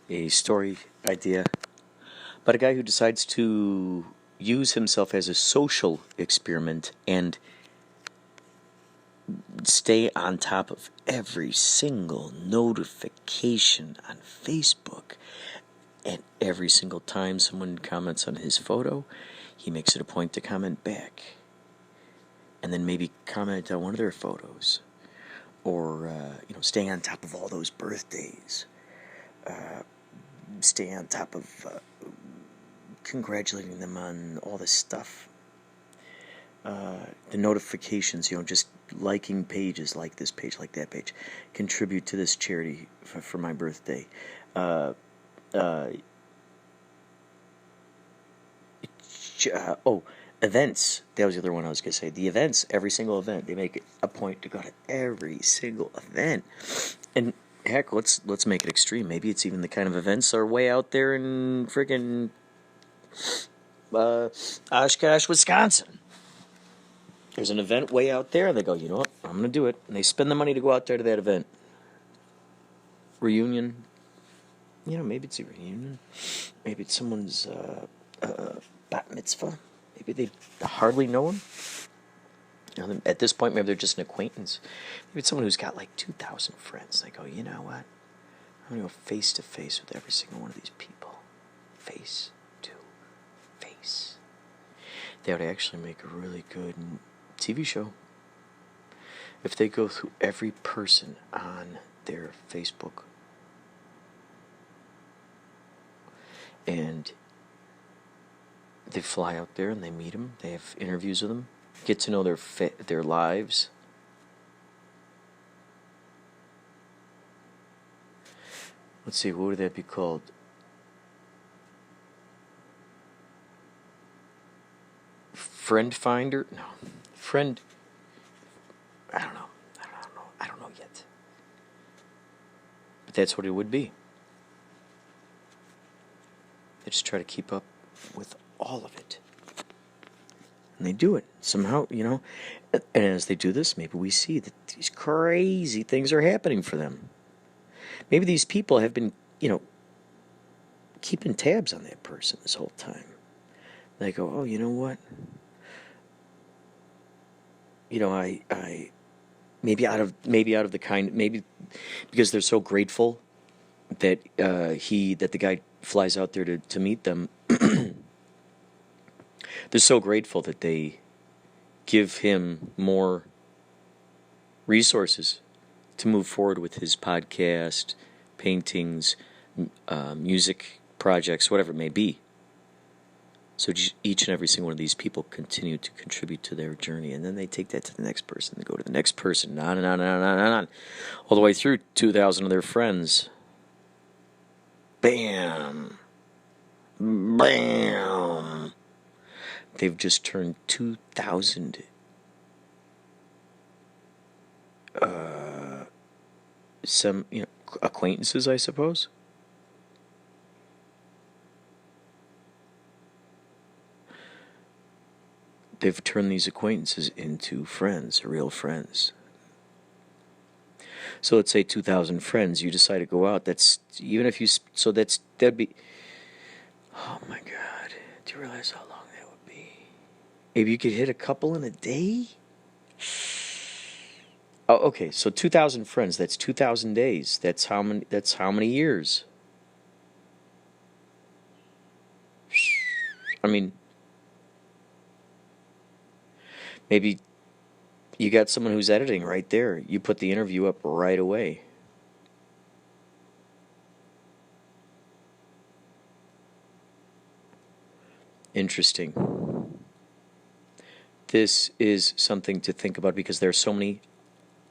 a story idea about a guy who decides to use himself as a social experiment and stay on top of every single notification on Facebook. And every single time someone comments on his photo, he makes it a point to comment back. And then maybe comment on one of their photos. Or, staying on top of all those birthdays. Stay on top of congratulating them on all this stuff. The notifications, just liking pages, like this page, like that page. Contribute to this charity for my birthday. Events. That was the other one I was going to say. The events, every single event. They make it a point to go to every single event. And heck, let's make it extreme. Maybe it's even the kind of events that are way out there in friggin' Oshkosh, Wisconsin. There's an event way out there, and they go, you know what, I'm going to do it. And they spend the money to go out there to that event. Reunion. Maybe it's a reunion. Maybe it's someone's bat mitzvah. Maybe they hardly know him. At this point, maybe they're just an acquaintance. Maybe it's someone who's got like 2,000 friends. They go, you know what? I'm going to go face to face with every single one of these people. Face to face. That would actually make a really good TV show. If they go through every person on their Facebook. And they fly out there and they meet them. They have interviews with them. Get to know their lives. Let's see, what would that be called? Friend Finder? No. Friend... I don't know yet. But that's what it would be. They just try to keep up with all of it. And they do it somehow, And as they do this, maybe we see that these crazy things are happening for them. Maybe these people have been, keeping tabs on that person this whole time. They go, oh, you know what? I maybe out of the kind, maybe because they're so grateful that the guy flies out there to meet them. They're so grateful that they give him more resources to move forward with his podcast, paintings, music projects, whatever it may be. So each and every single one of these people continue to contribute to their journey, and then they take that to the next person. They go to the next person, on and on and on and on, all the way through 2,000 of their friends. Bam! Bam! They've just turned 2,000 acquaintances, I suppose. They've turned these acquaintances into friends, real friends. So let's say 2,000 friends. You decide to go out. That's even if you. So that'd be. Oh my God! Do you realize how long that would be? Maybe you could hit a couple in a day. Oh, okay. So 2,000 friends. That's 2,000 days. That's how many. That's how many years. I mean, maybe you got someone who's editing right there. You put the interview up right away. Interesting. This is something to think about because there are so many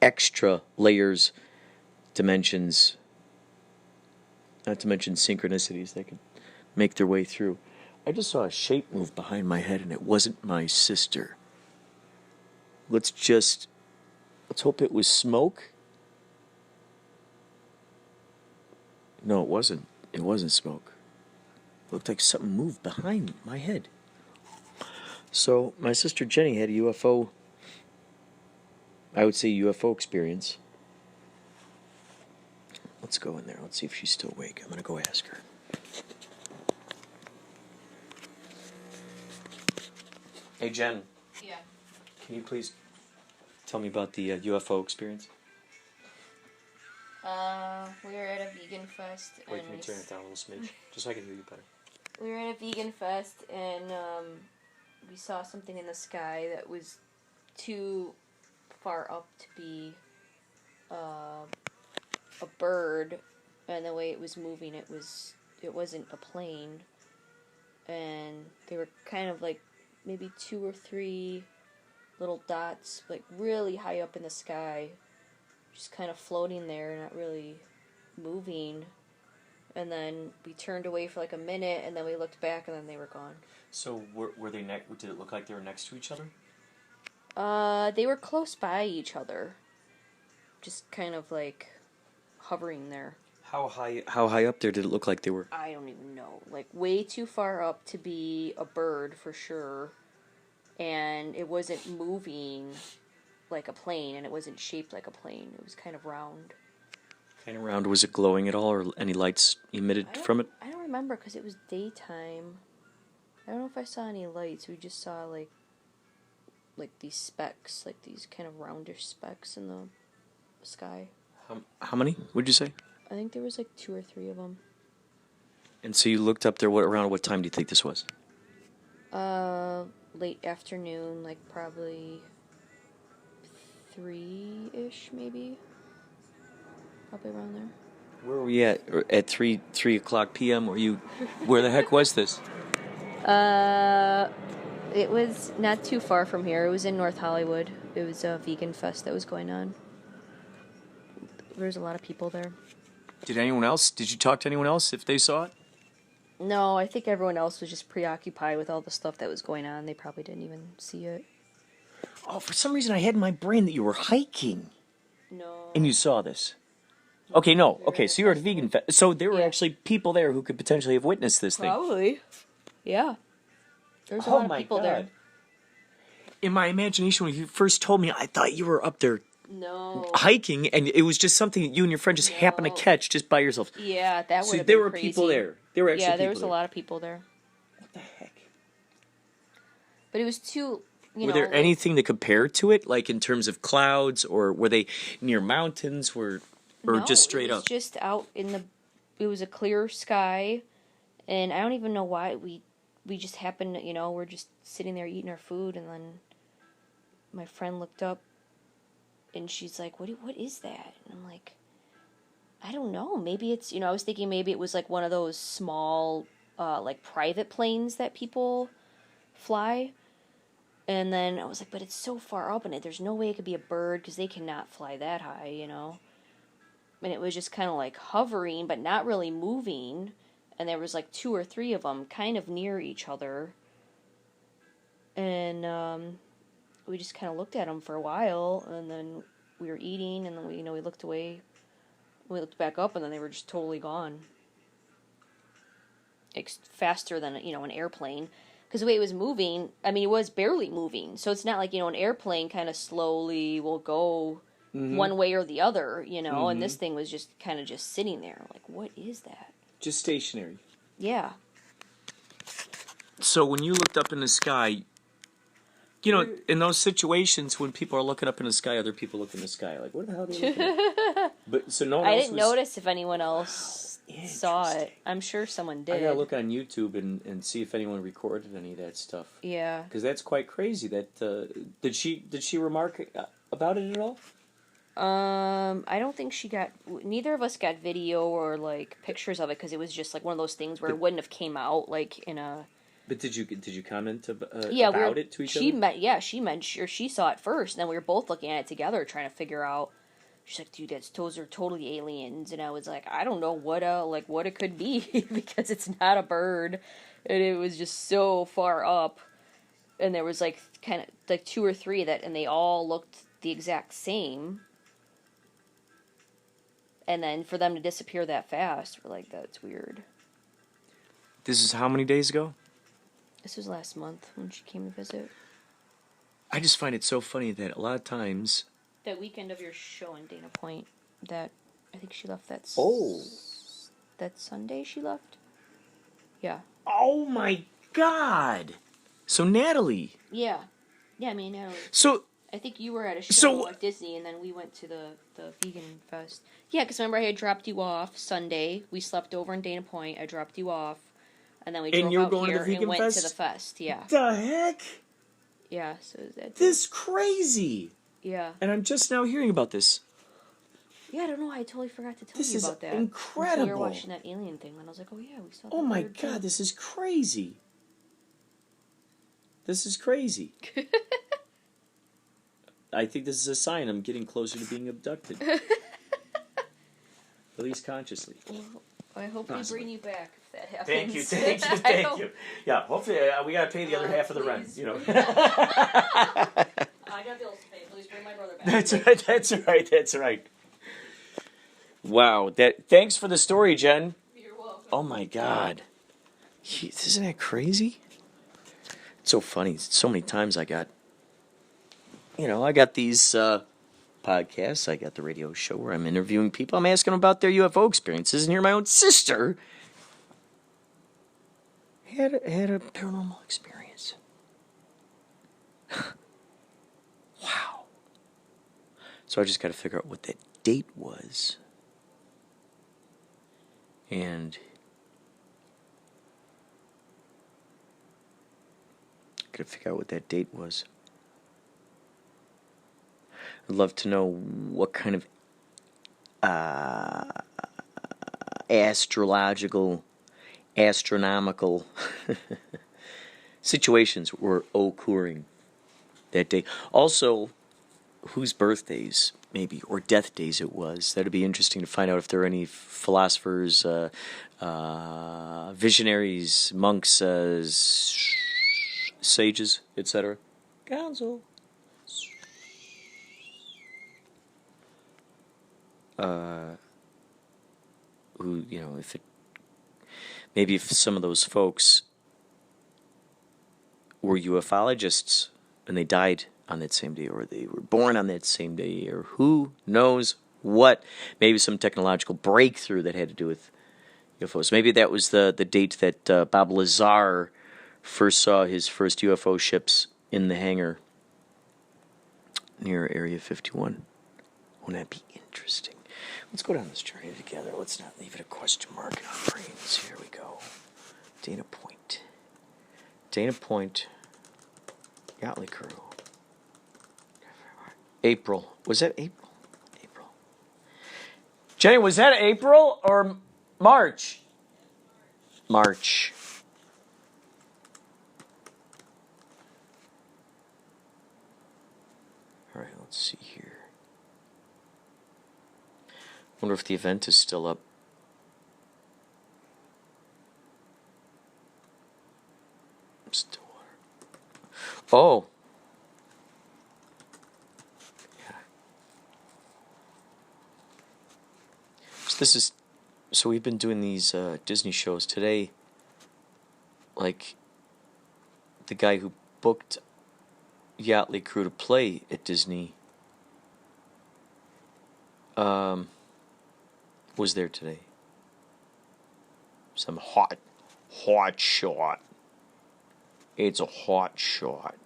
extra layers, dimensions, not to mention synchronicities that could make their way through. I just saw a shape move behind my head and it wasn't my sister. Let's hope it was smoke. No, it wasn't. It wasn't smoke. It looked like something moved behind my head. So my sister Jenny had a UFO, I would say UFO experience. Let's go in there. Let's see if she's still awake. I'm gonna go ask her. Hey, Jen. Yeah. Can you please tell me about the UFO experience? We were at a vegan fest. Wait, can you turn it down a little smidge? Just so I can hear you better. We were at a vegan fest, and we saw something in the sky that was too far up to be a bird, and the way it was moving, it wasn't a plane, and they were kind of like maybe 2 or 3 little dots, like really high up in the sky, just kind of floating there, not really moving. And then we turned away for like a minute, and then we looked back, and then they were gone. So were they did it look like they were next to each other? They were close by each other, just kind of like hovering there. How high up there did it look like they were? I don't even know. Like way too far up to be a bird for sure, and it wasn't moving like a plane, and it wasn't shaped like a plane. It was kind of round. Kind of round. Was it glowing at all, or any lights emitted from it? I don't remember because it was daytime. I don't know if I saw any lights. We just saw like these specks, like these kind of roundish specks in the sky. How many would you say? I think there was like 2 or 3 of them. And so you looked up there. Around what time do you think this was? Late afternoon, like probably 3-ish, maybe. Probably around there. Where were we at? At 3 o'clock p.m. Where the heck was this? It was not too far from here. It was in North Hollywood. It was a vegan fest that was going on. There was a lot of people there. Did you talk to anyone else if they saw it? No, I think everyone else was just preoccupied with all the stuff that was going on. They probably didn't even see it. Oh, for some reason I had in my brain that you were hiking. No. And you saw this. Okay, no. Okay, so you were at a vegan fest. So there were actually people there who could potentially have witnessed this thing. Probably. Yeah. There's a lot of people there. In my imagination, when you first told me, I thought you were up there hiking, and it was just something that you and your friend just happened to catch just by yourself. Yeah, that would have been crazy. So there were people there. There were actually people there. Yeah, there was a lot of people there. What the heck? But it was too... Were there anything to compare to it, like in terms of clouds, or were they near mountains, or just straight up? It was just out in the... It was a clear sky, and I don't even know why we just happened to, we're just sitting there eating our food, and then my friend looked up, and she's like, what is that? And I'm like, I don't know. Maybe it's, I was thinking maybe it was like one of those small, like private planes that people fly. And then I was like, but it's so far up, and there's no way it could be a bird because they cannot fly that high, And it was just kind of like hovering, but not really moving. And there was like 2 or 3 of them kind of near each other. And we just kind of looked at them for a while, and then we were eating, and then we looked away. We looked back up, and then they were just totally gone. Faster than, an airplane. Because the way it was moving, it was barely moving. So it's not like, an airplane kind of slowly will go one way or the other, and this thing was just kind of just sitting there. Like, what is that? Just stationary. Yeah. So when you looked up in the sky, in those situations when people are looking up in the sky, other people look in the sky. Like, what the hell are they looking at? But, so no one I else didn't notice if anyone else saw it. I'm sure someone did. I gotta look on YouTube and see if anyone recorded any of that stuff. Yeah. Because that's quite crazy. That did she remark about it at all? I don't think she got... Neither of us got video or, like, pictures of it, because it was just, like, one of those things where it wouldn't have came out, like, in a... But did you comment about it to each other? She saw it first, and then we were both looking at it together, trying to figure out... She's like, dude, those are totally aliens, and I was like, I don't know what it could be, because it's not a bird, and it was just so far up, and there was, like, kind of, like, 2 or 3 and they all looked the exact same. And then for them to disappear that fast, we're like, that's weird. This is how many days ago? This was last month when she came to visit. I just find it so funny that a lot of times... That weekend of your show in Dana Point, that I think she left Oh. that Sunday she left. Yeah. Oh my God. So Natalie. Yeah. Yeah, me and Natalie. So I think you were at a show at Disney, and then we went to the vegan fest. Yeah, because remember I had dropped you off Sunday. We slept over in Dana Point. I dropped you off, and then we drove out here and went to the fest. Yeah. The heck? Yeah. So that. This crazy. Yeah. And I'm just now hearing about this. Yeah, I don't know why I totally forgot to tell you about that. This is incredible. We were watching that alien thing, and I was like, oh yeah, we saw that. Oh my God, this is crazy. This is crazy. I think this is a sign I'm getting closer to being abducted. At least consciously. Well, I hope they bring you back if that happens. Thank you. Yeah, hopefully we got to pay the other half of the rent, you know. I got bills to pay. Please bring my brother back. That's right. Wow, thanks for the story, Jen. You're welcome. Oh my God. Isn't that crazy? It's so funny. So many times I got these podcasts. I got the radio show where I'm interviewing people. I'm asking them about their UFO experiences, and here my own sister had a paranormal experience. Wow. So I just got to figure out what that date was. And got to figure out what that date was. I'd love to know what kind of astronomical situations were occurring that day. Also, whose birthdays, maybe, or death days it was. That'd be interesting to find out if there are any philosophers, visionaries, monks, sages, etc. Council. Who, if some of those folks were ufologists and they died on that same day, or they were born on that same day, or who knows what. Maybe some technological breakthrough that had to do with UFOs. Maybe that was the date that Bob Lazar first saw his first UFO ships in the hangar near Area 51. Wouldn't that be interesting? Let's go down this journey together. Let's not leave it a question mark in our brains. Here we go. Dana Point. Yachtly Crew. April. Was that April? April. Jenny, was that April or March? March. All right, let's see here. Wonder if the event is still up. Stillwater. Oh. Yeah. So we've been doing these Disney shows today. Like the guy who booked Yachtly Crew to play at Disney was there today. Some hot shot. It's a hot shot.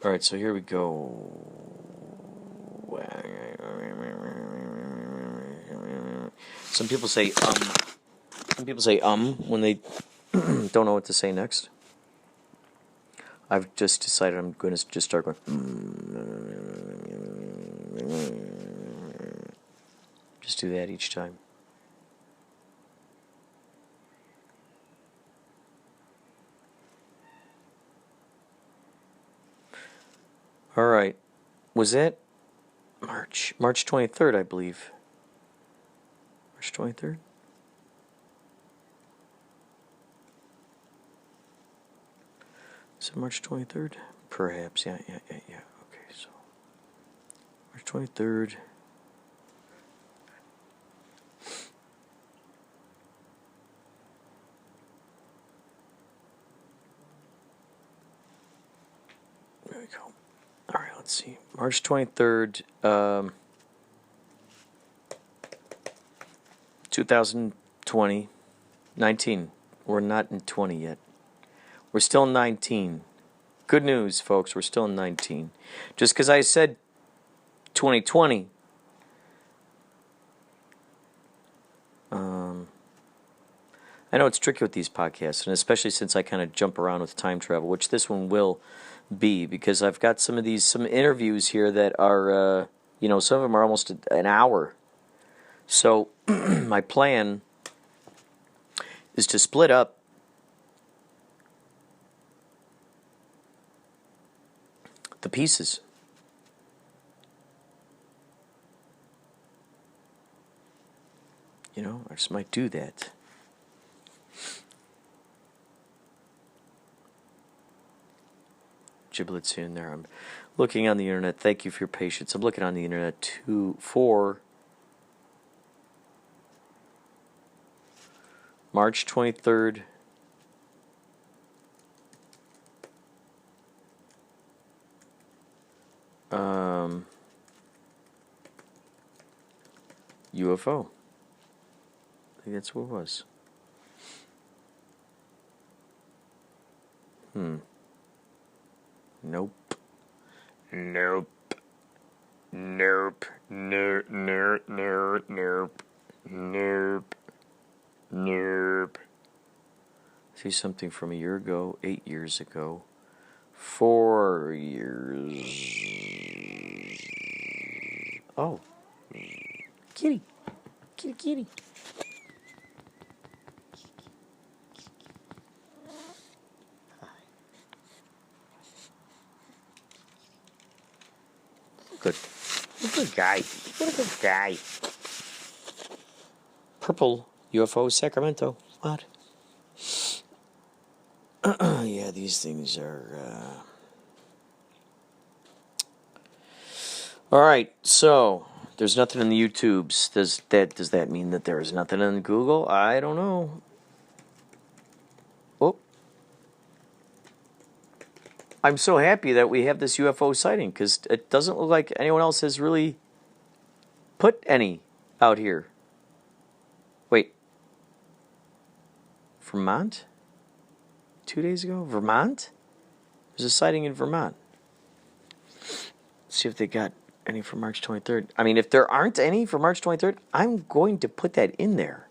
All right, so here we go. Some people say when they don't know what to say next. I've just decided I'm going to just start going. Just do that each time. All right. Was that March 23rd, I believe. March 23rd? Is it March 23rd? Perhaps, yeah. Okay, so March 23rd. let's see, March 23rd, 2020, 19. We're not in 20 yet. We're still in 19. Good news, folks. We're still in 19. Just because I said 2020, I know it's tricky with these podcasts, and especially since I kind of jump around with time travel, which this one will be, because I've got some interviews here that are, some of them are almost an hour. So my plan is to split up the pieces. I just might do that. Giblets here and there. I'm looking on the internet. Thank you for your patience. I'm looking on the internet for March 23rd. UFO. I think that's what it was. Nope. Nope. Nope. Nope. Nope. Nope. Nope. Nope. Nope. See something from a year ago, 8 years ago, 4 years. Oh. Kitty. Kitty, kitty. Good. Good guy. What a good guy. Purple UFO Sacramento. What? Yeah, these things are... All right, so there's nothing in the YouTubes. Does that mean that there is nothing in Google? I don't know. Oh. I'm so happy that we have this UFO sighting, because it doesn't look like anyone else has really put any out here. Wait. Vermont? 2 days ago? Vermont? There's a sighting in Vermont. Let's see if they got any for March 23rd. I mean, if there aren't any for March 23rd, I'm going to put that in there.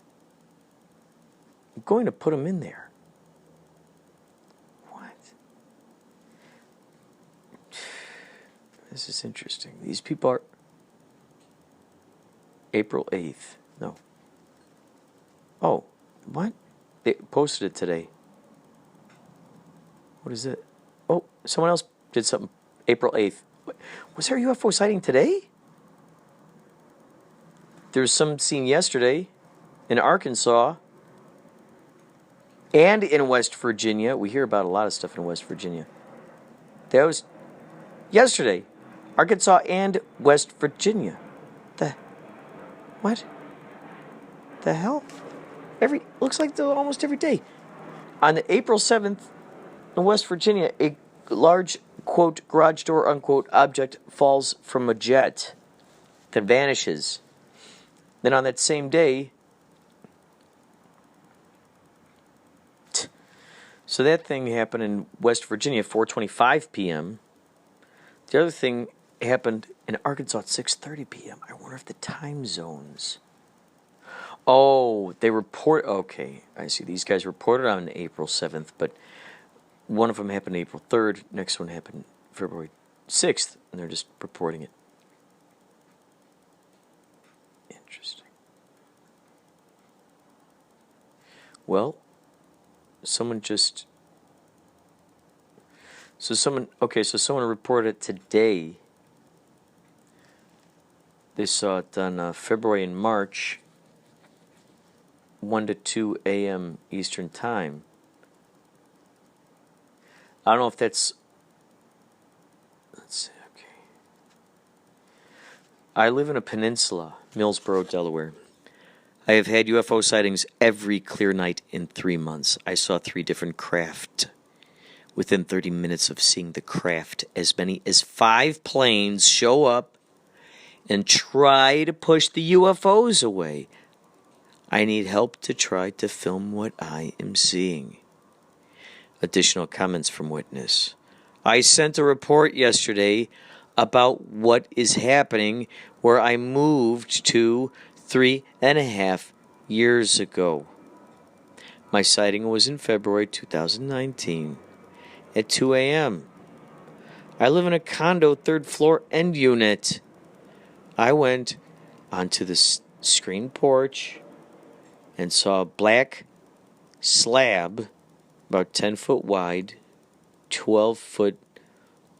I'm going to put them in there. What? This is interesting. These people are... April 8th. No. Oh, what? They posted it today. What is it? Oh, someone else did something. April 8th. Was there a UFO sighting today? There was some seen yesterday in Arkansas and in West Virginia. We hear about a lot of stuff in West Virginia. That was yesterday. Arkansas and West Virginia. What? The hell? Looks like almost every day. On the April 7th in West Virginia, a large, quote, garage door, unquote, object falls from a jet that vanishes. Then on that same day, so that thing happened in West Virginia at 4:25 p.m. The other thing happened in Arkansas at 6:30 p.m. I wonder if the time zones... Oh, they report... Okay, I see. These guys reported on April 7th, but one of them happened April 3rd. Next one happened February 6th, and they're just reporting it. Interesting. Well, someone just... someone reported it today. They saw it on February and March, 1 to 2 a.m. Eastern Time. I don't know if that's... Let's see, okay. I live in a peninsula, Millsboro, Delaware. I have had UFO sightings every clear night in 3 months. I saw 3 different craft within 30 minutes of seeing the craft, as many as 5 planes show up and try to push the UFOs away. I need help to try to film what I am seeing. Additional comments from witness. I sent a report yesterday about what is happening where I moved to 3.5 years ago. My sighting was in February 2019 at 2 a.m. I live in a condo, 3rd floor end unit. I went onto the screen porch and saw a black slab about 10 foot wide, 12 foot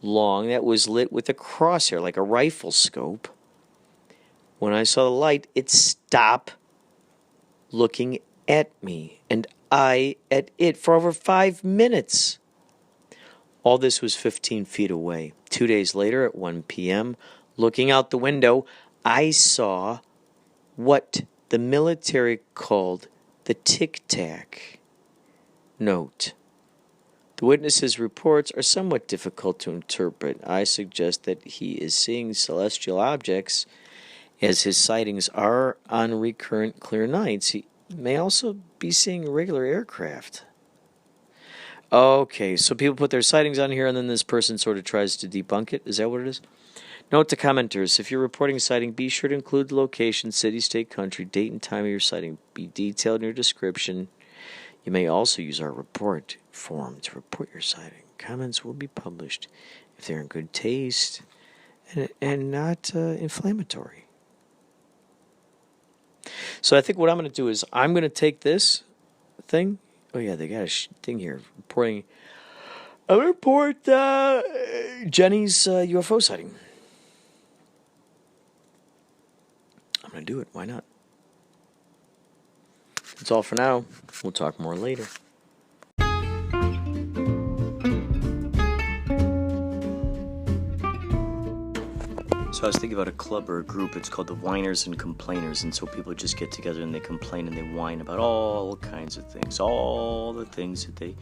long, that was lit with a crosshair like a rifle scope. When I saw the light, it stopped looking at me, and I at it for over 5 minutes. All this was 15 feet away. 2 days later at 1 p.m., looking out the window, I saw what the military called the tic-tac. Note: the witness's reports are somewhat difficult to interpret. I suggest that he is seeing celestial objects, as his sightings are on recurrent clear nights. He may also be seeing regular aircraft. Okay, so people put their sightings on here, and then this person sort of tries to debunk it. Is that what it is? Note to commenters: if you're reporting a sighting, be sure to include the location, city, state, country, date, and time of your sighting. Be detailed in your description. You may also use our report form to report your sighting. Comments will be published if they're in good taste and not inflammatory. So I think what I'm going to do is I'm going to take this thing. Oh, yeah, they got a thing here. Reporting. I'm going to report Jenny's UFO sighting. I'm going to do it. Why not? That's all for now. We'll talk more later. So I was thinking about a club or a group. It's called the Whiners and Complainers. And so people just get together and they complain and they whine about all kinds of things. All the things that they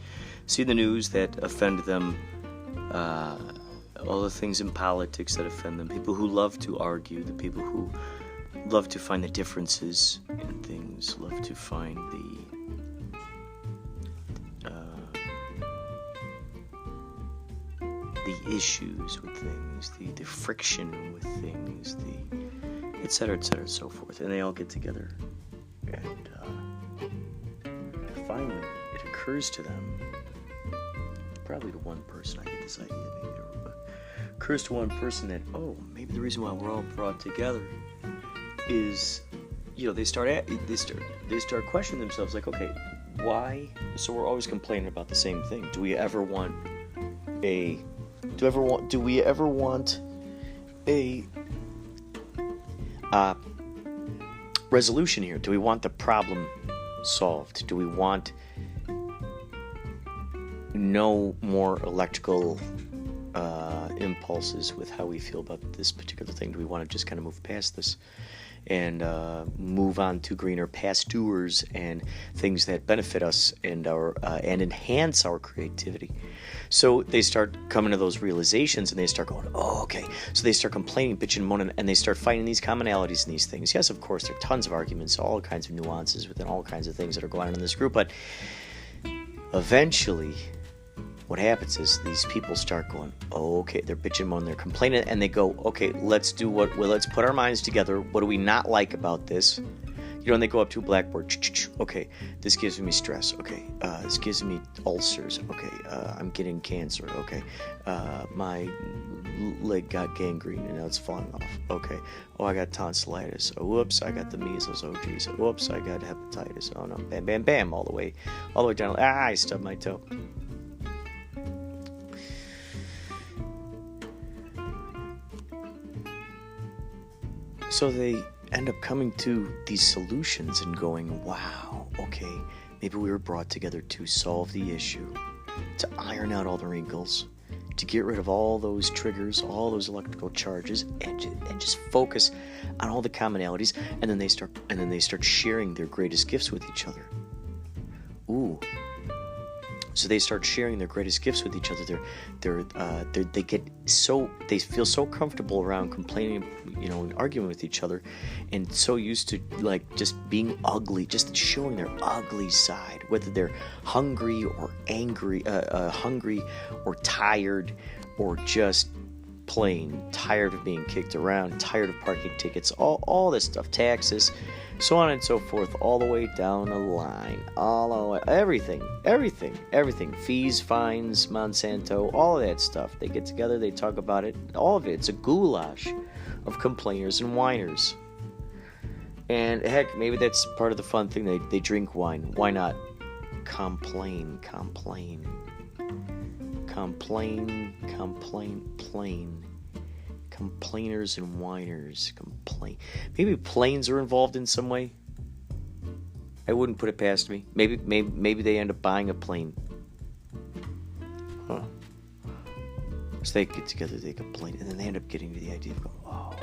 see in the news that offend them. All the things in politics that offend them. People who love to argue. The people who love to find the differences in things, love to find the issues with things, the friction with things, the et cetera, and so forth. And they all get together, and finally it occurs to them, probably to one person, I get this idea, maybe it occurs to one person that, oh, maybe the reason why we're all brought together is, they start questioning themselves, like, okay, why? So we're always complaining about the same thing. Do we ever want a resolution here? Do we want the problem solved? Do we want no more electrical impulses with how we feel about this particular thing? Do we want to just kind of move past this and move on to greener pastures and things that benefit us and and enhance our creativity? So they start coming to those realizations, and they start going, oh, okay. So they start complaining, bitching, moaning, and they start finding these commonalities in these things. Yes, of course, there are tons of arguments, all kinds of nuances within all kinds of things that are going on in this group, but eventually what happens is these people start going, oh, okay, they're bitching, moaning, they're complaining, and they go, okay, let's put our minds together. What do we not like about this? And they go up to a blackboard. Okay, this gives me stress. Okay, this gives me ulcers. Okay, I'm getting cancer. Okay, my leg got gangrene and now it's falling off. Okay, oh, I got tonsillitis. Oh, whoops, I got the measles. Oh, geez. Whoops, I got hepatitis. Oh, no, bam, bam, bam, all the way down. I stubbed my toe. So they end up coming to these solutions and going, wow, okay, maybe we were brought together to solve the issue, to iron out all the wrinkles, to get rid of all those triggers, all those electrical charges, and just focus on all the commonalities, and then they start sharing their greatest gifts with each other. Ooh, So they start sharing their greatest gifts with each other. They feel so comfortable around complaining, and arguing with each other, and so used to like just being ugly, just showing their ugly side, whether they're hungry or angry, hungry or tired, or just plain tired of being kicked around, tired of parking tickets, all this stuff, taxes, so on and so forth, all the way down the line, all the way, everything, fees, fines, Monsanto, all of that stuff. They get together, they talk about it, all of it. It's a goulash of complainers and whiners. And heck, maybe that's part of the fun thing. They drink wine. Why not? Complain. Complainers and whiners. Complain. Maybe planes are involved in some way. I wouldn't put it past me. Maybe they end up buying a plane. Huh. So they get together, they complain, and then they end up getting to the idea of going, oh,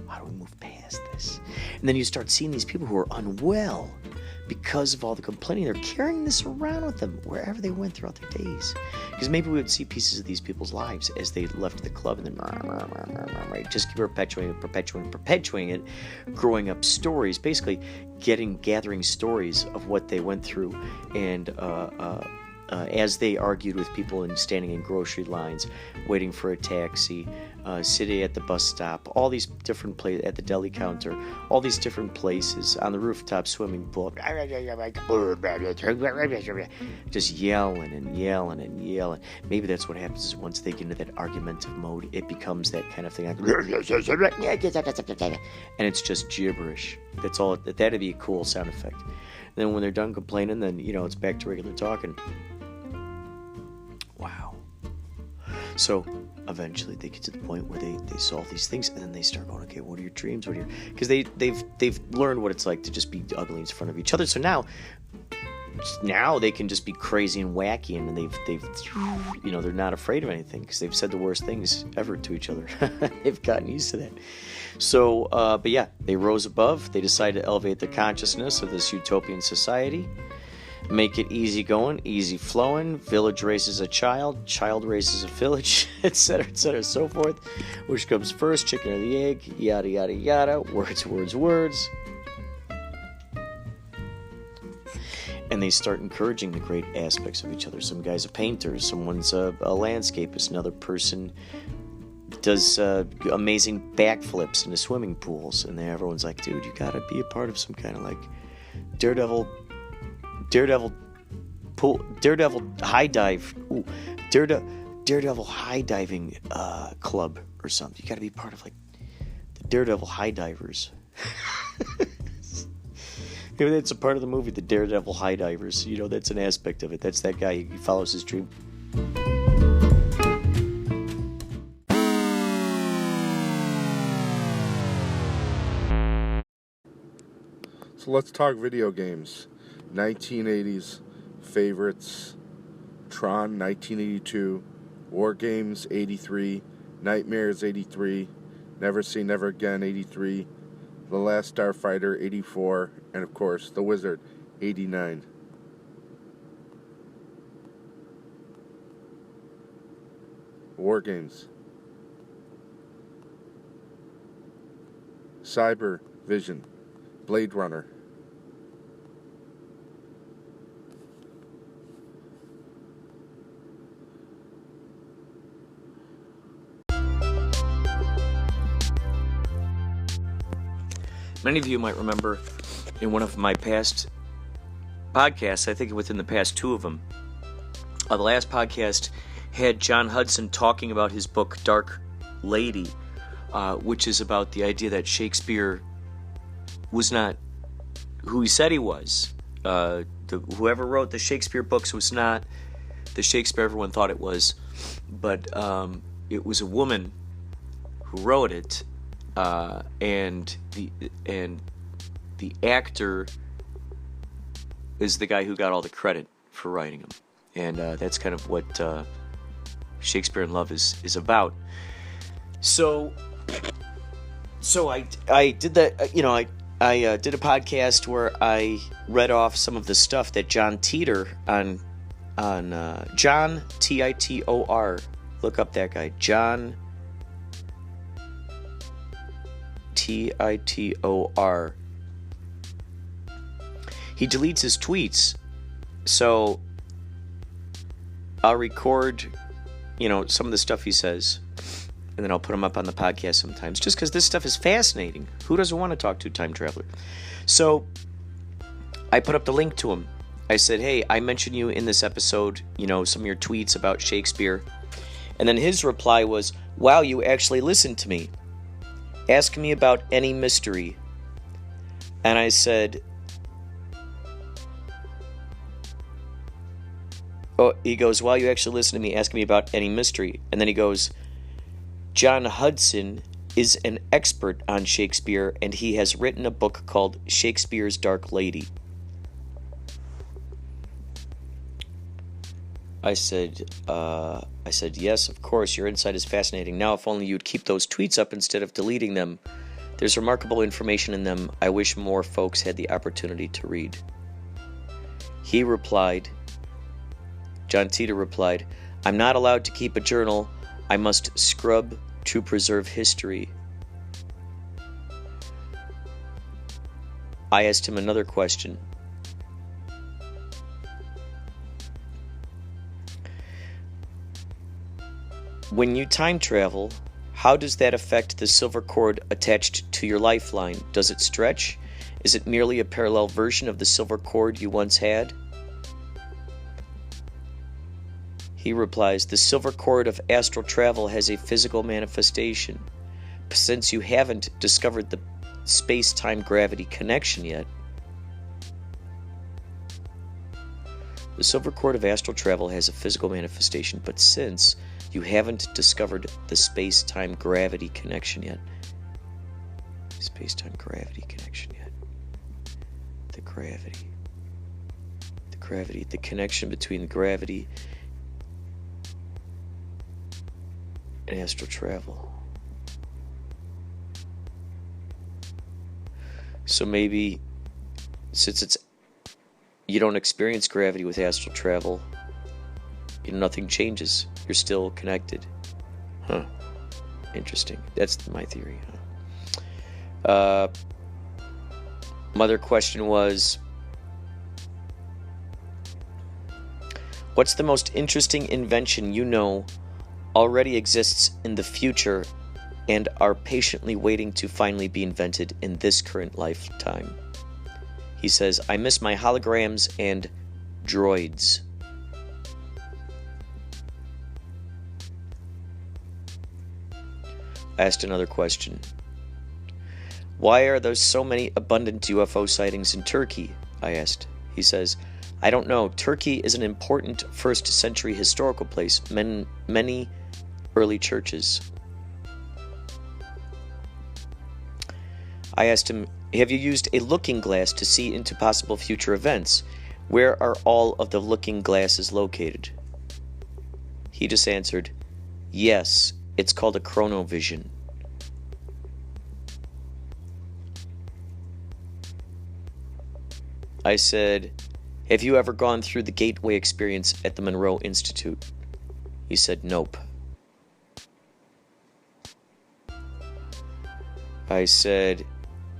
how do we move past this? And then you start seeing these people who are unwell because of all the complaining. They're carrying this around with them wherever they went throughout their days. Because maybe we would see pieces of these people's lives as they left the club, and then just keep perpetuating it, growing up stories, basically gathering stories of what they went through, and as they argued with people and standing in grocery lines, waiting for a taxi, sitting at the bus stop, all these different places, at the deli counter, all these different places, on the rooftop swimming pool, just yelling and yelling and yelling. Maybe that's what happens is once they get into that argumentative mode, it becomes that kind of thing, and it's just gibberish. That's all. That'd be a cool sound effect. And then when they're done complaining, then it's back to regular talking. Wow. So eventually they get to the point where they solve these things, and then they start going, okay, what are your dreams? Because they've learned what it's like to just be ugly in front of each other. So now they can just be crazy and wacky, and they're not afraid of anything because they've said the worst things ever to each other. They've gotten used to that. So, but yeah, they rose above. They decided to elevate the consciousness of this utopian society. Make it easy going, easy flowing. Village raises a child raises a village, etc., so forth. Which comes first, chicken or the egg? Yada, yada, yada. Words. And they start encouraging the great aspects of each other. Some guy's a painter, someone's a landscapist, another person does amazing backflips into swimming pools, and everyone's like, dude, you gotta be a part of some kind of like daredevil high dive. Ooh, daredevil high diving club or something. You got to be part of like the Daredevil high divers. Maybe that's a part of the movie, the Daredevil high divers. That's an aspect of it. That's that guy. He follows his dream. So let's talk video games. 1980s favorites: Tron 1982, War Games 83, Nightmares 83, Never Say Never Again 83, The Last Starfighter 84, and of course The Wizard 89. War Games. Cyber Vision, Blade Runner. Many of you might remember in one of my past podcasts, I think within the past two of them, the last podcast had John Hudson talking about his book Dark Lady, which is about the idea that Shakespeare was not who he said he was. Whoever wrote the Shakespeare books was not the Shakespeare everyone thought it was, but it was a woman who wrote it. And the actor is the guy who got all the credit for writing them, and that's kind of what Shakespeare in Love is about. So I did that. I did a podcast where I read off some of the stuff that John Titor on John Titor. Look up that guy, John Titor. He deletes his tweets, so I'll record, some of the stuff he says, and then I'll put them up on the podcast sometimes, just because this stuff is fascinating. Who doesn't want to talk to a time traveler? So I put up the link to him. I said, hey, I mentioned you in this episode, some of your tweets about Shakespeare. And then his reply was, wow, you actually listened to me. Ask me about any mystery. And I said, he goes, wow, you actually listened to me. Ask me about any mystery. And then he goes, John Hudson is an expert on Shakespeare, and he has written a book called Shakespeare's Dark Lady. I said, yes, of course, your insight is fascinating. Now, if only you'd keep those tweets up instead of deleting them. There's remarkable information in them I wish more folks had the opportunity to read. He replied, John Titor replied, I'm not allowed to keep a journal. I must scrub to preserve history. I asked him another question. When you time travel, how does that affect the silver cord attached to your lifeline? Does it stretch? Is it merely a parallel version of the silver cord you once had? He replies, the silver cord of astral travel has a physical manifestation. Since you haven't discovered the space-time gravity connection yet, the silver cord of astral travel has a physical manifestation, but since you haven't discovered the space-time gravity connection yet. Space-time gravity connection yet. The gravity. The connection between the gravity and astral travel. So maybe, since you don't experience gravity with astral travel, nothing changes. You're still connected. Huh. Interesting. That's my theory. Huh? My other question was, what's the most interesting invention you know already exists in the future and are patiently waiting to finally be invented in this current lifetime? He says, I miss my holograms and droids. I asked another question. Why are there so many abundant UFO sightings in Turkey? I asked. He says, I don't know. Turkey is an important first century historical place. Many early churches. I asked him, have you used a looking glass to see into possible future events? Where are all of the looking glasses located? He just answered, yes. It's called a chronovision. I said, have you ever gone through the Gateway experience at the Monroe Institute? He said, nope. I said,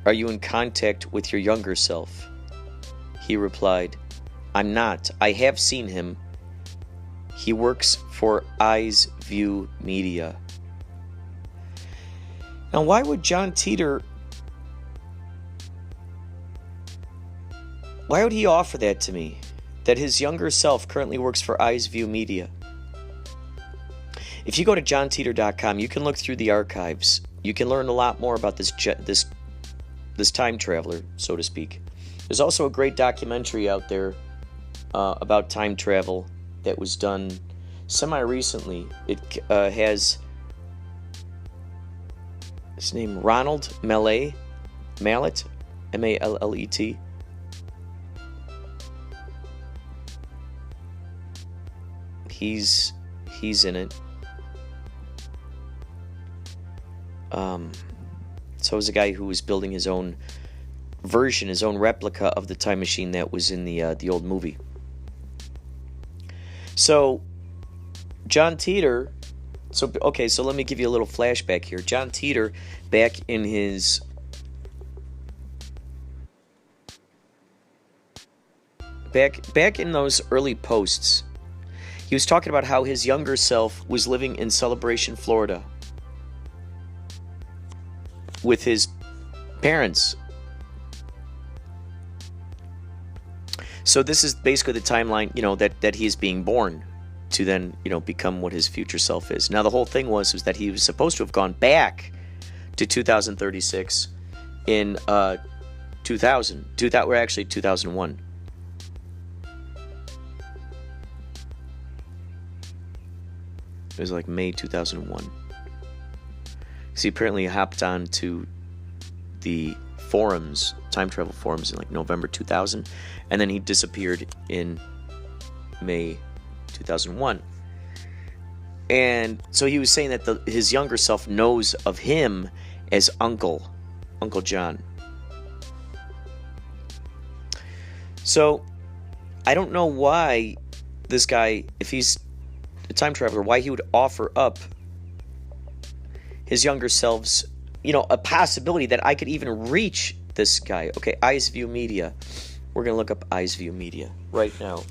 are you in contact with your younger self? He replied, I'm not. I have seen him. He works for Eyes View Media. Now, why would John Titor, why would he offer that to me? That his younger self currently works for Eyes View Media. If you go to johntitor.com, you can look through the archives. You can learn a lot more about this time traveler, so to speak. There's also a great documentary out there about time travel that was done semi-recently. It has his name, Ronald Mallet, M-A-L-L-E-T. He's in it. So it was a guy who was building his own version, his own replica of the time machine that was in the old movie. So, John Titor. So let me give you a little flashback here. John Titor, back in those early posts, he was talking about how his younger self was living in Celebration, Florida, with his parents. So this is basically the timeline, that he is being born to then, become what his future self is. Now, the whole thing was that he was supposed to have gone back to 2036 in 2001. It was like May 2001. So he apparently hopped on to the forums, time travel forums, in like November 2000, and then he disappeared in May 2001. And so he was saying that his younger self knows of him as Uncle John. So I don't know why this guy, if he's a time traveler, why he would offer up his younger selves, a possibility that I could even reach this guy. Okay, Eyes View Media. We're going to look up Eyes View Media right now.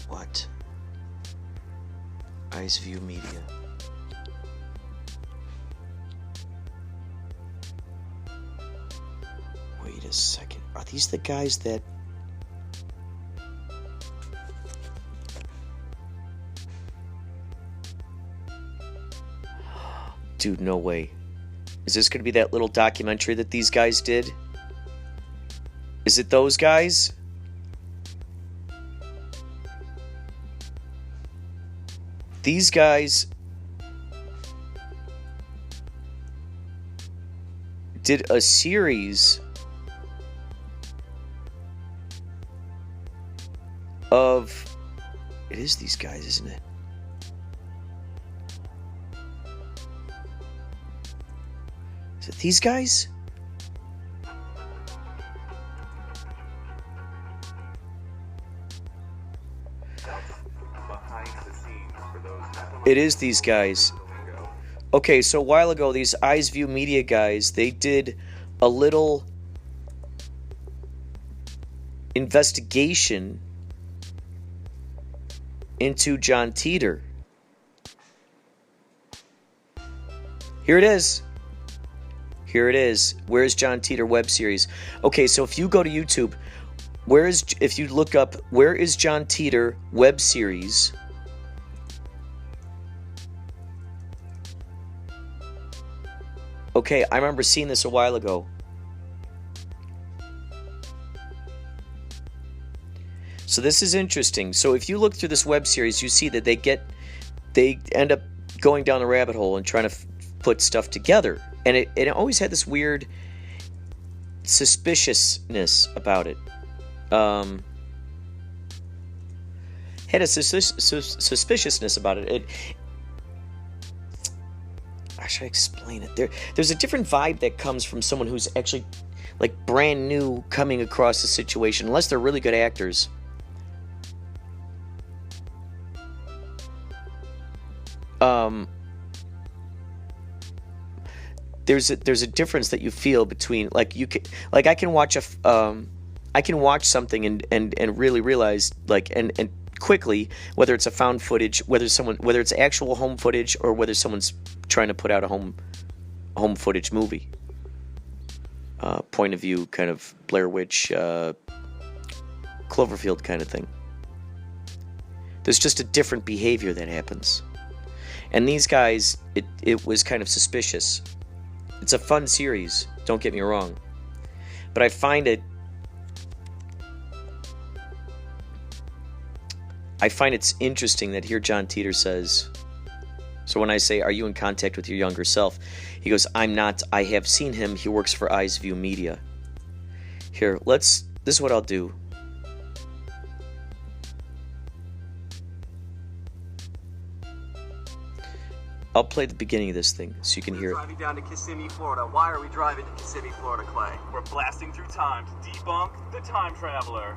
What? Eyes View Media. Wait a second. Are these the guys that... Dude, no way. Is this going to be that little documentary that these guys did? Is it those guys? These guys did a series of... It is these guys, isn't it? Is it these guys? It is these guys. Okay, so a while ago, these Eyes View Media guys, they did a little investigation into John Titor. Here it is. Here it is. Where's John Titor web series? Okay, so if you go to YouTube, if you look up where is John Titor web series, okay, I remember seeing this a while ago. So this is interesting. So if you look through this web series, you see that they end up going down the rabbit hole and trying to put stuff together. And it always had this weird suspiciousness about it. Had a suspiciousness about it. How should I explain it? There's a different vibe that comes from someone who's actually like brand new coming across a situation, unless they're really good actors. There's a difference that you feel between I can watch something and really realize and quickly whether it's a found footage, whether it's actual home footage or whether someone's trying to put out a home footage movie. Point of view, kind of Blair Witch, Cloverfield kind of thing. There's just a different behavior that happens. And these guys, it was kind of suspicious. It's a fun series, don't get me wrong. But I find it's interesting that here John Titor says, so when I say, are you in contact with your younger self? He goes, I'm not. I have seen him. He works for Eyes View Media. Here, this is what I'll do. I'll play the beginning of this thing so you can hear it. Driving down to Kissimmee, Florida. Why are we driving to Kissimmee, Florida, Clay? We're blasting through time to debunk the time traveler.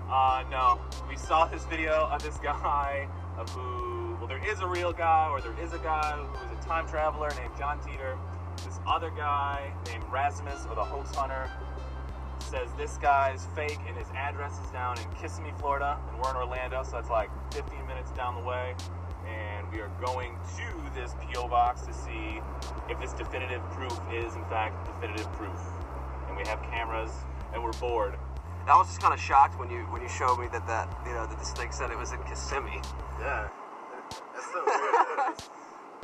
No. We saw this video of this guy who, well, there is a real guy, or there is a guy who is a time traveler named John Titor. This other guy named Rasmus, or the hoax hunter, says this guy's fake and his address is down in Kissimmee, Florida, and we're in Orlando, so it's like 15 minutes down the way. And we are going to this P.O. box to see if this definitive proof is, in fact, definitive proof. And we have cameras, and we're bored. I was just kind of shocked when you showed me that this thing said it was in Kissimmee. Yeah, that's so weird.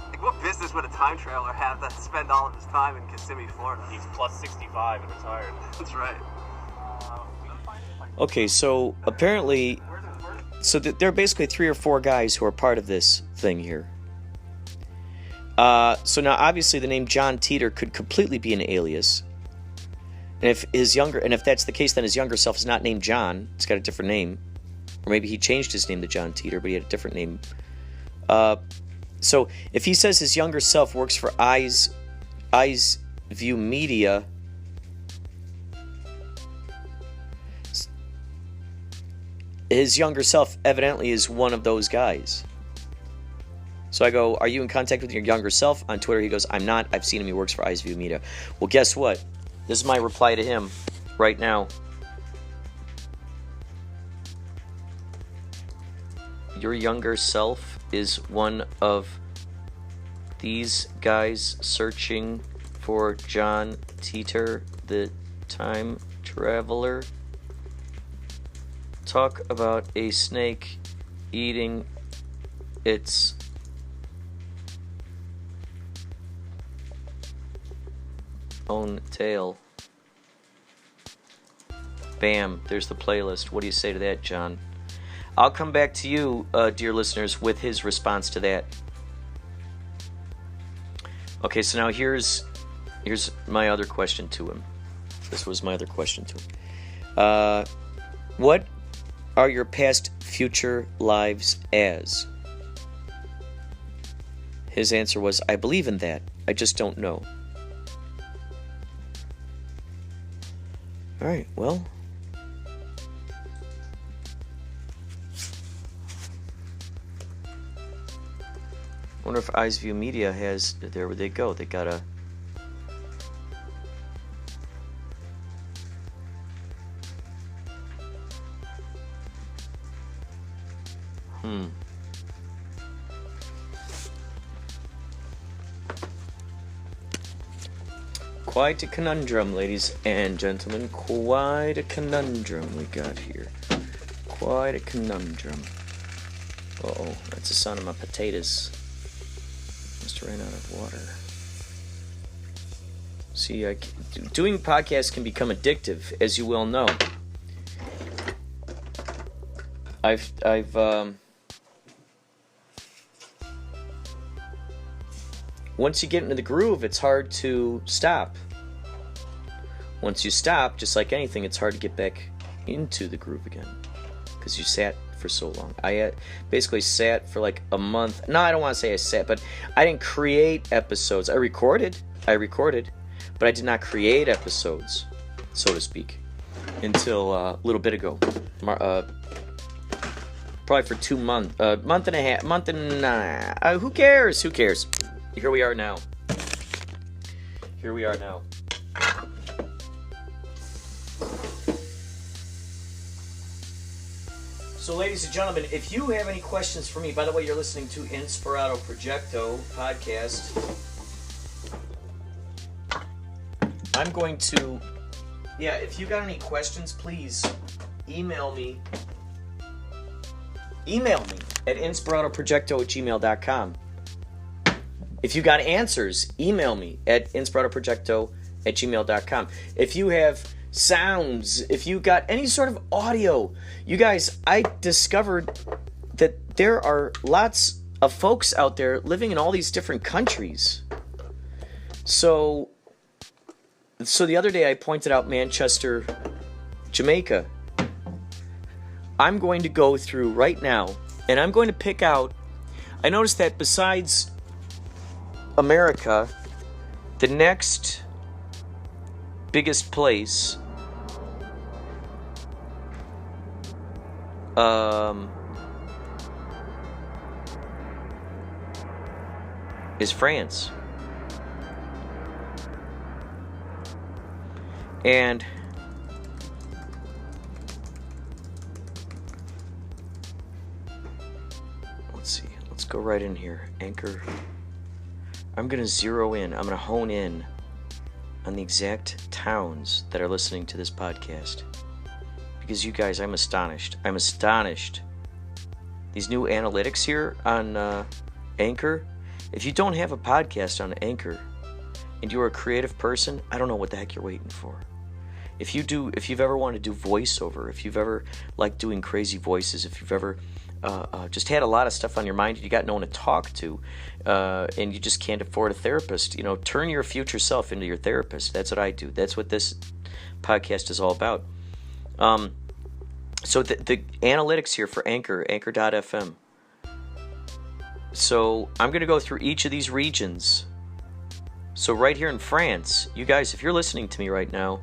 Like, what business would a time traveler have that spend all of his time in Kissimmee, Florida? He's plus 65 and retired. That's right. Okay, so apparently... So there are basically 3 or 4 guys who are part of this thing here. So now, obviously, the name John Titor could completely be an alias. And if that's the case, then his younger self is not named John. It's got a different name. Or maybe he changed his name to John Titor, but he had a different name. So if he says his younger self works for Eyes View Media, his younger self evidently is one of those guys. So I go, are you in contact with your younger self? On Twitter, he goes, I'm not. I've seen him. He works for Eyes View Media. Well, guess what? This is my reply to him right now. Your younger self is one of these guys searching for John Titor, the time traveler. Talk about a snake eating its own tail. Bam, there's the playlist. What do you say to that, John? I'll come back to you, dear listeners, with his response to that. Okay, so now here's my other question to him. This was my other question to him. What are your past future lives as? His answer was, I believe in that. I just don't know. Alright, well. I wonder if Eyes View Media has, there where they go. They got a... Quite a conundrum, ladies and gentlemen. Quite a conundrum we got here. Quite a conundrum. Uh-oh, that's the sound of my potatoes. Must have ran out of water. See, doing podcasts can become addictive, as you well know. Once you get into the groove, it's hard to stop. Once you stop, just like anything, it's hard to get back into the groove again. Because you sat for so long. I basically sat for like a month. No, I don't want to say I sat, but I didn't create episodes. I recorded, but I did not create episodes, so to speak, until a little bit ago. Probably for 2 months, month and a half, who cares? Who cares? Here we are now. So, ladies and gentlemen, if you have any questions for me, by the way, you're listening to Inspirado Projecto podcast. I'm going to, if you got any questions, please email me. Email me at inspiratoprojecto@gmail.com. If you got answers, email me at inspiratoprojecto@gmail.com. If you have sounds, if you got any sort of audio, you guys, I discovered that there are lots of folks out there living in all these different countries. So the other day I pointed out Manchester, Jamaica. I'm going to go through right now, and I'm going to pick out, I noticed that besides America, the next biggest place is France. And let's see. Let's go right in here. Anchor. I'm going to zero in. I'm going to hone in on the exact towns that are listening to this podcast. Because you guys, I'm astonished. I'm astonished. These new analytics here on Anchor. If you don't have a podcast on Anchor and you're a creative person, I don't know what the heck you're waiting for. If you've ever wanted to do voiceover, if you've ever liked doing crazy voices, if you've ever just had a lot of stuff on your mind and you got no one to talk to, and you just can't afford a therapist, turn your future self into your therapist. That's what I do. That's what this podcast is all about. So the analytics here for Anchor, Anchor.fm. So I'm going to go through each of these regions. So right here in France, you guys, if you're listening to me right now,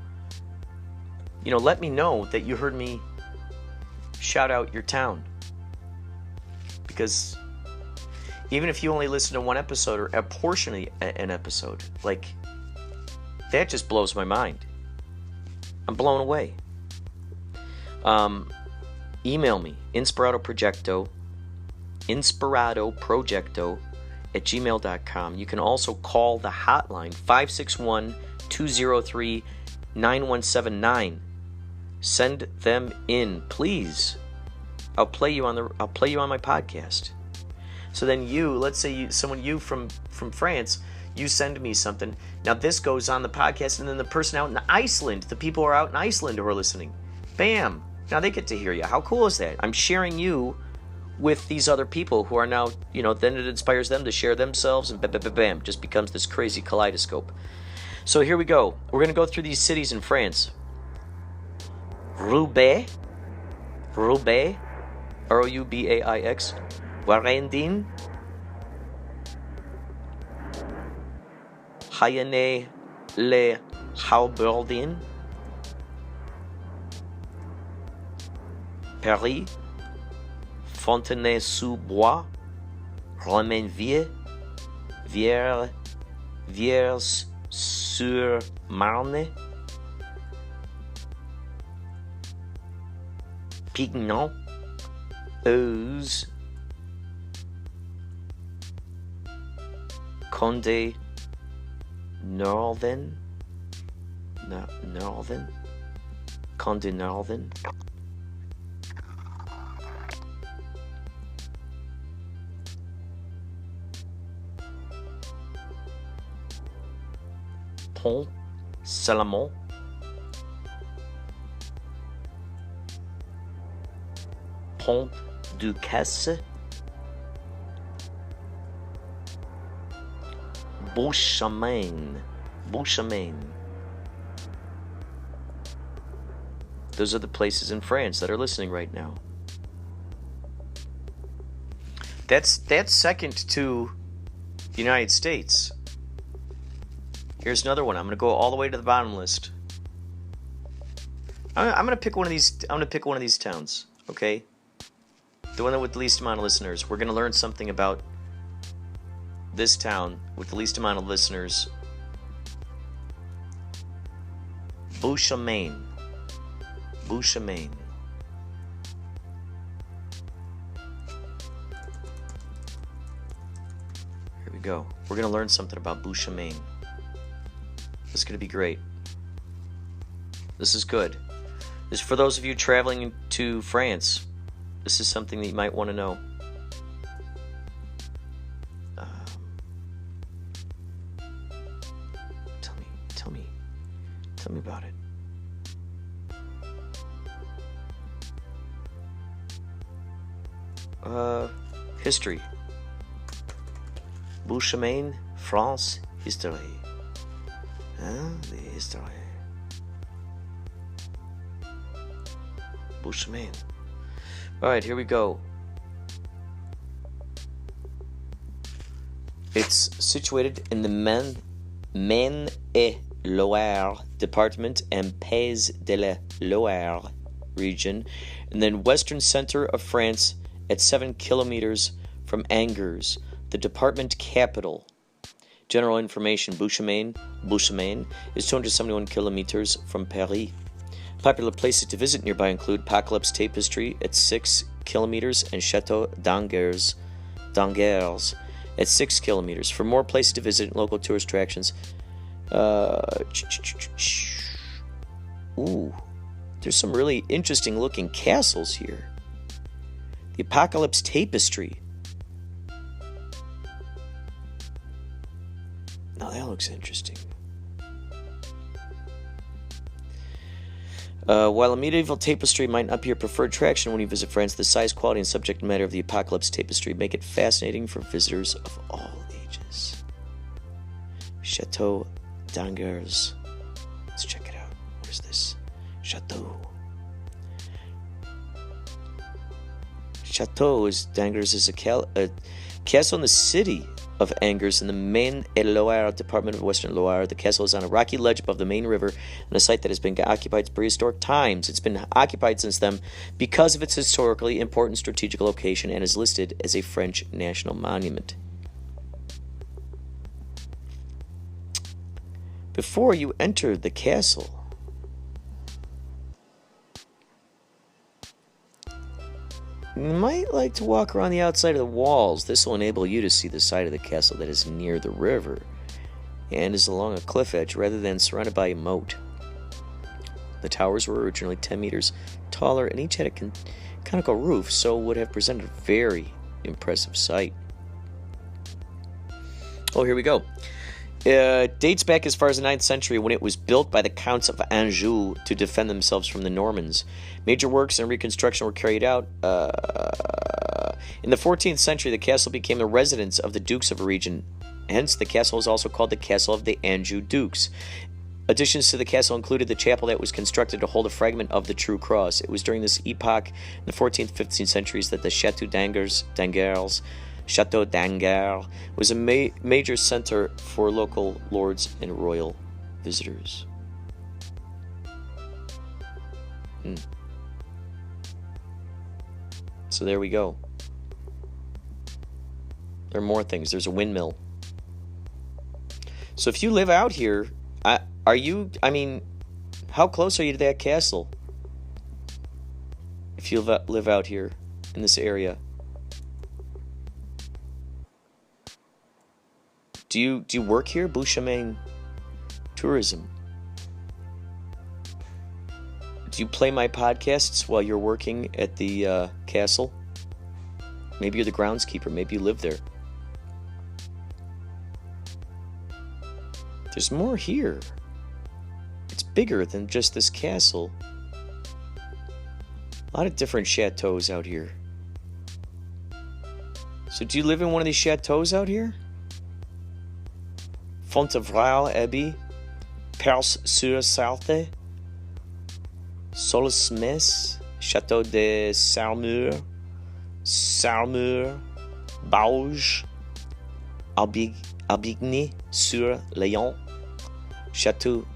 let me know that you heard me shout out your town. Because even if you only listen to one episode or a portion of an episode, that just blows my mind. I'm blown away. Email me, Inspirado Projecto at gmail.com. You can also call the hotline 561-203-9179. Send them in, please. I'll play you on my podcast. So then let's say someone from France, you send me something. Now this goes on the podcast, and then the person out in Iceland, the people who are out in Iceland who are listening, bam, now they get to hear you. How cool is that? I'm sharing you with these other people who are now, then it inspires them to share themselves, and bam, just becomes this crazy kaleidoscope. So here we go. We're going to go through these cities in France. Roubaix, Roubaix, Warendin, Hayenay-le-Hauberdin, Paris, Fontenay-sous-Bois, Romainville, Vierzs-sur-Marne, Pignon, Euse, Condé Northern, Condé Northern, Pont Salamon, Pont du Casse, Beauchemin. Those are the places in France that are listening right now. That's second to the United States. Here's another one. I'm going to go all the way to the bottom list. I'm going to pick one of these. I'm going to pick one of these towns. Okay, the one with the least amount of listeners. We're going to learn something about this town with the least amount of listeners. Beauchemin. Here we go. We're going to learn something about Beauchemin. This is going to be great. This is good. This is for those of you traveling to France. This is something that you might want to know. Tell me about it. History. Beauchemin, France, history. The history. Beauchemin. Alright, here we go. It's situated in the Maine-et-Loire department and Pays de la Loire region, and then western center of France at 7 kilometers from Angers, the department capital. General information: Bouchemaine is 271 kilometers from Paris. Popular places to visit nearby include Apocalypse Tapestry at 6 kilometers and Chateau d'Angers at 6 kilometers. For more places to visit and local tourist attractions, there's some really interesting looking castles here. The Apocalypse Tapestry. Now that looks interesting. While a medieval tapestry might not be your preferred attraction when you visit France, the size, quality, and subject matter of the Apocalypse Tapestry make it fascinating for visitors of all ages. Chateau d'Angers. Let's check it out. Where's this? Chateau d'Angers is a castle in the city of Angers in the Maine-et-Loire department of Western Loire. The castle is on a rocky ledge above the main river and a site that has been occupied since prehistoric times. It's been occupied since then because of its historically important strategic location and is listed as a French national monument. Before you enter the castle, you might like to walk around the outside of the walls. This will enable you to see the side of the castle that is near the river and is along a cliff edge rather than surrounded by a moat. The towers were originally 10 meters taller and each had a conical roof, so would have presented a very impressive sight. Oh, here we go. Dates back as far as the 9th century when it was built by the Counts of Anjou to defend themselves from the Normans. Major works and reconstruction were carried out. In the 14th century, the castle became the residence of the Dukes of a region. Hence, the castle is also called the Castle of the Anjou Dukes. Additions to the castle included the chapel that was constructed to hold a fragment of the True Cross. It was during this epoch, in the 14th, 15th centuries, that the Chateau d'Angers was a major center for local lords and royal visitors. So there we go. There are more things. There's a windmill. So if you live out here, how close are you to that castle? If you live out here in this area. Do you work here? Bouchemaine Tourism. Do you play my podcasts while you're working at the castle? Maybe you're the groundskeeper. Maybe you live there. There's more here. It's bigger than just this castle. A lot of different chateaus out here. So do you live in one of these chateaus out here? Fontevraud Abbey, Perse-sur-Sarthe, Solesmes, Château de Saumur, Bauge, Albigny-sur-Layon, Château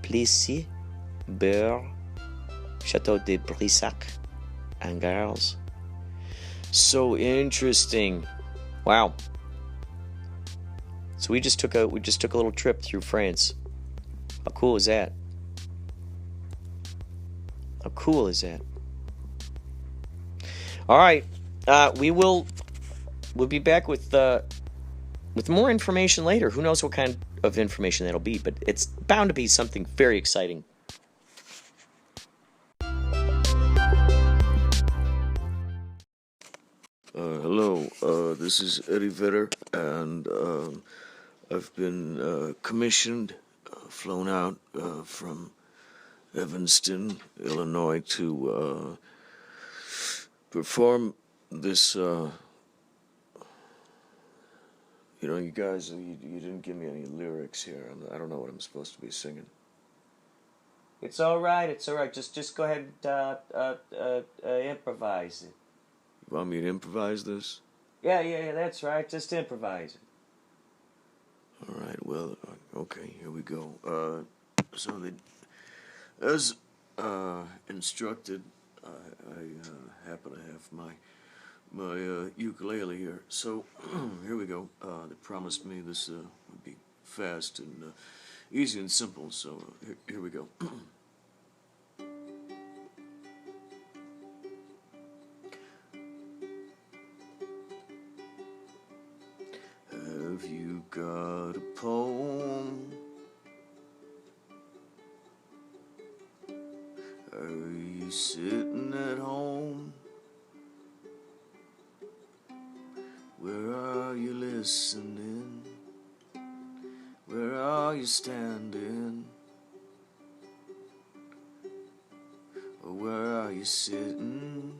Plessis, Beurre, Château de Brissac, Angers. So interesting. Wow. So we just took a little trip through France. How cool is that? How cool is that? All right, we'll be back with more information later. Who knows what kind of information that'll be, but it's bound to be something very exciting. Hello, this is Eddie Vedder, and I've been commissioned, flown out from Evanston, Illinois, to perform this. You guys, you didn't give me any lyrics here. I don't know what I'm supposed to be singing. It's all right. Just go ahead and improvise it. You want me to improvise this? Yeah, that's right. Just improvise it. All right, well, okay, here we go. So they, as instructed, I happen to have my ukulele here. So here we go. They promised me this would be fast and easy and simple. So here we go. Have you got a poem? Are you sitting at home? Where are you listening? Where are you standing? Or where are you sitting?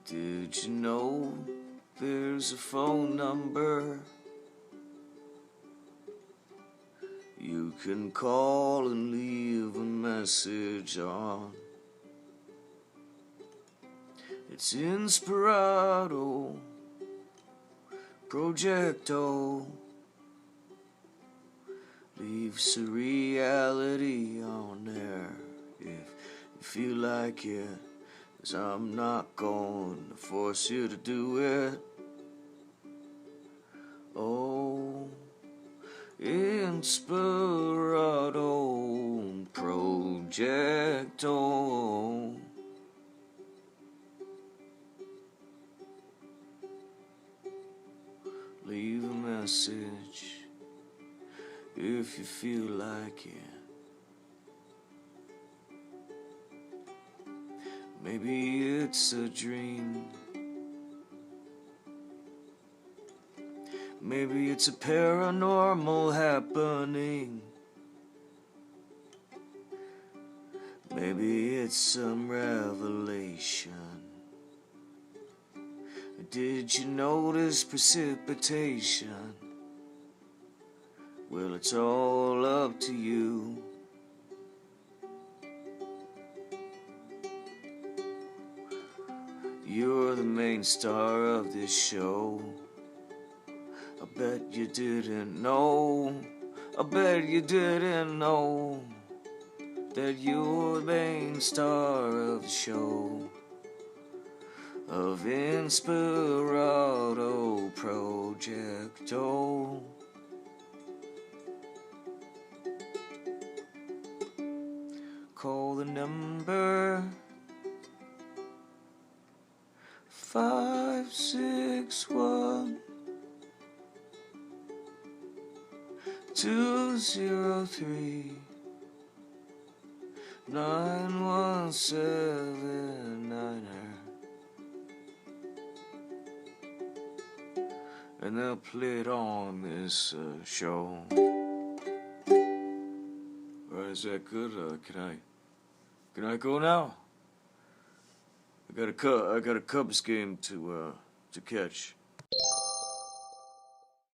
Did you know there's a phone number you can call and leave a message on? It's Inspirado Projecto leaves a reality on there if you feel like it. 'Cause I'm not going to force you to do it. Oh, Inspirado Projecto. Leave a message if you feel like it. Maybe it's a dream. Maybe it's a paranormal happening. Maybe it's some revelation. Did you notice precipitation? Well, it's all up to you. You're the main star of this show. I bet you didn't know. I bet you didn't know that you're the main star of the show. Of Inspirado Projecto. Call the number 561 203 9179, and they'll play it on this show. Alright, is that good? Can I go now? I got a Cubs game to catch.